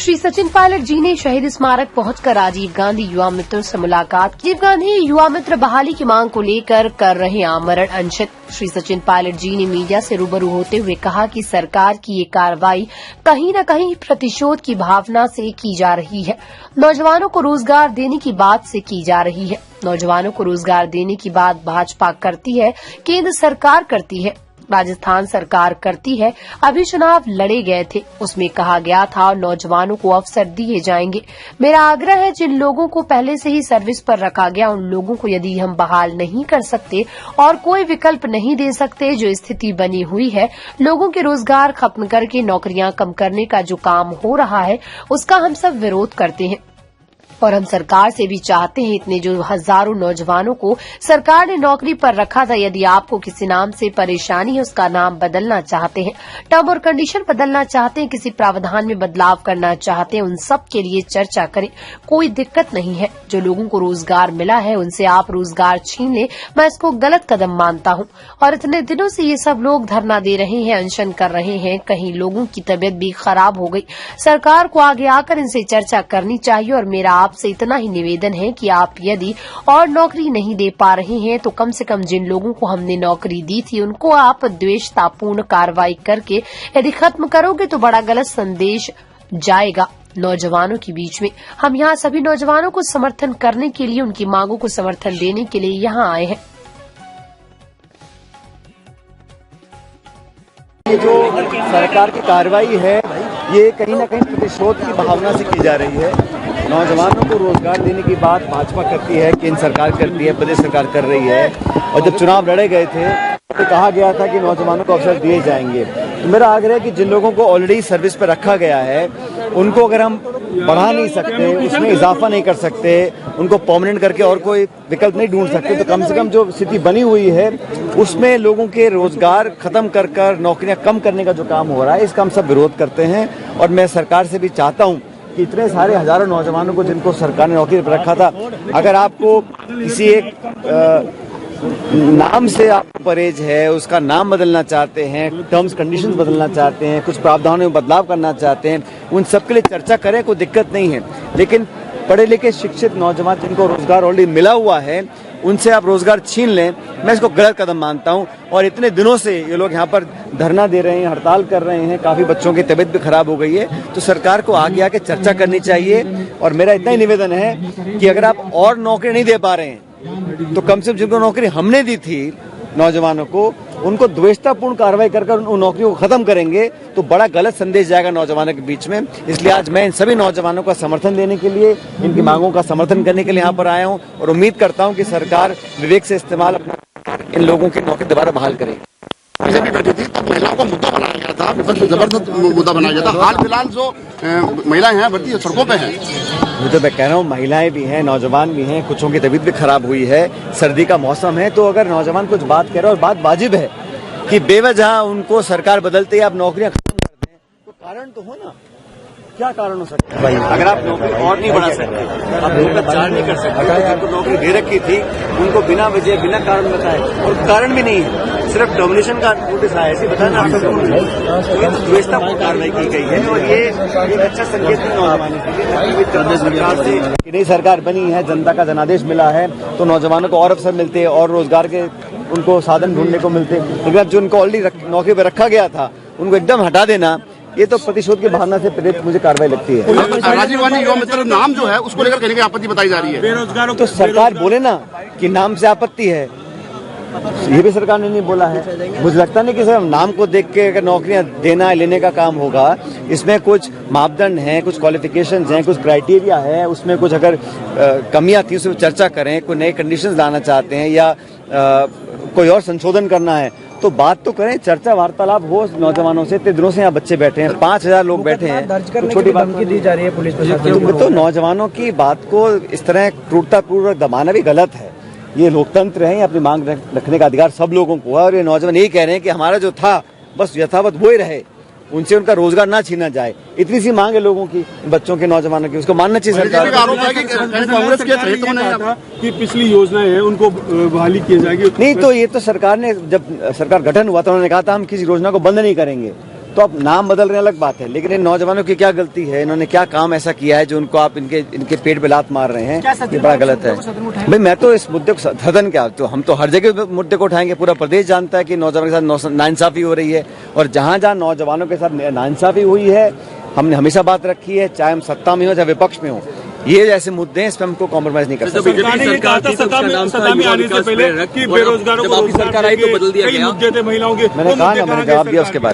श्री सचिन पायलट जी ने शहीद स्मारक पहुंचकर राजीव गांधी युवा मित्र से मुलाकात की। राजीव गांधी युवा मित्र बहाली की मांग को लेकर कर रहे आमरण अनशन। श्री सचिन पायलट जी ने मीडिया से रूबरू होते हुए कहा कि सरकार की ये कार्रवाई कहीं न कहीं प्रतिशोध की भावना से की जा रही है। नौजवानों को रोजगार देने की बात से की जा रही है। नौजवानों को रोजगार देने की बात भाजपा करती है, केंद्र सरकार करती है, राजस्थान सरकार करती है। अभी चुनाव लड़े गए थे, उसमें कहा गया था नौजवानों को अवसर दिए जाएंगे। मेरा आग्रह है जिन लोगों को पहले से ही सर्विस पर रखा गया उन लोगों को यदि हम बहाल नहीं कर सकते और कोई विकल्प नहीं दे सकते, जो स्थिति बनी हुई है, लोगों के रोजगार खत्म करके नौकरियां कम करने का जो काम हो रहा है उसका हम सब विरोध करते हैं और हम सरकार से भी चाहते हैं इतने जो हजारों नौजवानों को सरकार ने नौकरी पर रखा था, यदि आपको किसी नाम से परेशानी है उसका नाम बदलना चाहते हैं, टर्म और कंडीशन बदलना चाहते हैं, किसी प्रावधान में बदलाव करना चाहते हैं, उन सब के लिए चर्चा करें, कोई दिक्कत नहीं है। जो लोगों को रोजगार मिला है उनसे आप रोजगार छीन लें, मैं इसको गलत कदम मानता हूं। और इतने दिनों से ये सब लोग धरना दे रहे हैं, अनशन कर रहे हैं, कहीं लोगों की तबीयत भी खराब हो गई। सरकार को आगे आकर इनसे चर्चा करनी चाहिए और मेरा आपसे इतना ही निवेदन है कि आप यदि और नौकरी नहीं दे पा रहे हैं तो कम से कम जिन लोगों को हमने नौकरी दी थी उनको आप द्वेषतापूर्ण कार्रवाई करके यदि खत्म करोगे तो बड़ा गलत संदेश जाएगा नौजवानों के बीच में। हम यहाँ सभी नौजवानों को समर्थन करने के लिए, उनकी मांगों को समर्थन देने के लिए यहाँ आए हैं। जो सरकार की कार्रवाई है ये कहीं न कहीं प्रतिशोध की भावना से की जा रही है। नौजवानों को रोजगार देने की बात भाजपा करती है, केंद्र सरकार करती है, प्रदेश सरकार कर रही है। और जब चुनाव लड़े गए थे तो कहा गया था कि नौजवानों को अवसर दिए जाएंगे। तो मेरा आग्रह है कि जिन लोगों को ऑलरेडी सर्विस पर रखा गया है उनको अगर हम बढ़ा नहीं सकते, उसमें इजाफा नहीं कर सकते, उनको परमानेंट करके और कोई विकल्प नहीं ढूंढ सकते, तो कम से कम जो स्थिति बनी हुई है उसमें लोगों के रोजगार खत्म कर नौकरियां कम करने का जो काम हो रहा है इसका हम सब विरोध करते हैं। और मैं सरकार से भी चाहता हूं कि इतने सारे हजारों नौजवानों को जिनको सरकार ने नौकरी पर रखा था, अगर आपको किसी एक नाम से आपको परहेज है, उसका नाम बदलना चाहते हैं, टर्म्स कंडीशंस बदलना चाहते हैं, कुछ प्रावधानों में बदलाव करना चाहते हैं, उन सब के लिए चर्चा करें, कोई दिक्कत नहीं है। लेकिन पढ़े लिखे शिक्षित नौजवान जिनको रोजगार ऑलरेडी मिला हुआ है उनसे आप रोजगार छीन लें, मैं इसको गलत कदम मानता हूं। और इतने दिनों से ये लोग यहाँ पर धरना दे रहे हैं, हड़ताल कर रहे हैं, काफी बच्चों की तबीयत भी खराब हो गई है, तो सरकार को आगे आके चर्चा करनी चाहिए। और मेरा इतना ही निवेदन है कि अगर आप और नौकरी नहीं दे पा रहे हैं तो कम से कम जिनको नौकरी हमने दी थी नौजवानों को, उनको द्वेषतापूर्ण कार्रवाई कर उन नौकरियों को खत्म करेंगे तो बड़ा गलत संदेश जाएगा नौजवानों के बीच में। इसलिए आज मैं इन सभी नौजवानों का समर्थन देने के लिए, इनकी मांगों का समर्थन करने के लिए यहाँ पर आया हूँ और उम्मीद करता हूँ कि सरकार विवेक से इस्तेमाल इन लोगों की नौकरी दोबारा बहाल करेगी। बीजेपी बैठी थी तब महिलाओं का मुद्दा बनाया गया था, जबरदस्त मुद्दा बनाया गया था। हाल फिलहाल जो महिलाएं हैं बढ़ती सड़कों पे हैं। मुझे मैं कह रहा हूँ महिलाएं भी हैं, नौजवान भी हैं, कुछों की तबीयत भी खराब हुई है, सर्दी का मौसम है, तो अगर नौजवान कुछ बात कह रहे हैं और बात वाजिब है कि बेवजह उनको सरकार बदलते ही आप नौकरियां खत्म कर दें, तो कारण तो हो ना, क्या कारण हो सकता है भाई? अगर आप नौकरी और नहीं बढ़ा सकते, आप भ्रष्टाचार नहीं कर सकते, जिनको नौकरी दे रखी थी उनको बिना वजह बिना कारण बताए, और कारण भी नहीं है, सिर्फ डोमिनेशन का नोटिस आया, ऐसे बताया ना, द्वेषतापूर्ण कार्रवाई की गई है। और ये एक अच्छा संकेत नहीं नौजवानों के लिए सरकार से कि नई सरकार बनी है, जनता का जनादेश मिला है तो नौजवानों को और अवसर मिलते हैं और रोजगार के उनको साधन ढूंढने को मिलते हैं। लेकिन अब जो उनको ऑलरेडी नौकरी पर रखा गया था उनको एकदम हटा देना, ये तो प्रतिशोध की भावना से प्रेरित मुझे कार्रवाई लगती है। राजीव गांधी युवा मित्र नाम जो है उसको लेकर कहने की आपत्ति बताई जा रही है। बेरोजगारों तो सरकार बोले ना कि नाम से आपत्ति है, ये भी सरकार ने नहीं बोला है। मुझे लगता नहीं कि सिर्फ नाम को देख के अगर नौकरियां देना लेने का काम होगा, इसमें कुछ मापदंड हैं, कुछ क्वालिफिकेशंस हैं, कुछ क्राइटेरिया है, उसमें कुछ अगर कमियां थी उसमें चर्चा करें, कोई नए कंडीशंस लाना चाहते हैं या कोई और संशोधन करना है तो बात तो करें, चर्चा वार्तालाप हो नौजवानों से। इतने दिनों से यहाँ बच्चे बैठे हैं, 5000 लोग बैठे हैं, तो छोटी बात दी जा रही है पुलिस प्रशासन। तो नौजवानों की बात को इस तरह क्रूरतापूर्वक दबाना भी गलत है। ये लोकतंत्र है, अपनी मांग रखने का अधिकार सब लोगों को है और ये नौजवान यही कह रहे हैं कि हमारा जो था बस यथावत वो ही रहे, उनसे उनका रोजगार ना छीना जाए। इतनी सी मांग है लोगों की, बच्चों के, नौजवानों की, उसको मानना चाहिए सरकार। कांग्रेस के कि पिछली योजनाएं हैं उनको बहाली की जाएगी। नहीं, तो ये तो सरकार ने, जब सरकार गठन हुआ था उन्होंने कहा था हम किसी योजना को बंद नहीं करेंगे, तो अब नाम बदल रहे अलग बात है, लेकिन इन नौजवानों की क्या गलती है, इन्होंने क्या काम ऐसा किया है जो उनको आप इनके पेट पे लात मार रहे हैं, ये बड़ा गलत है। भाई मैं तो इस मुद्दे को सदन क्या, तो हम तो हर जगह मुद्दे को उठाएंगे, पूरा प्रदेश जानता है कि नौजवानों के साथ नाइंसाफी हो रही है, और जहां जहां नौजवानों के साथ नाइंसाफी हुई है हमने हमेशा बात रखी है, चाहे हम सत्ता में हो चाहे विपक्ष में हो, ये ऐसे मुद्दे हैं, इस पर हमको कॉम्प्रोमाइज नहीं कर सकते। सरकार ने कहा था सत्ता में आने से पहले कि बेरोजगारों को रोजगार, कई मुद्दे थे महिलाओं के, मैंने कहा ना, मैंने जवाब दिया उसके बारे में।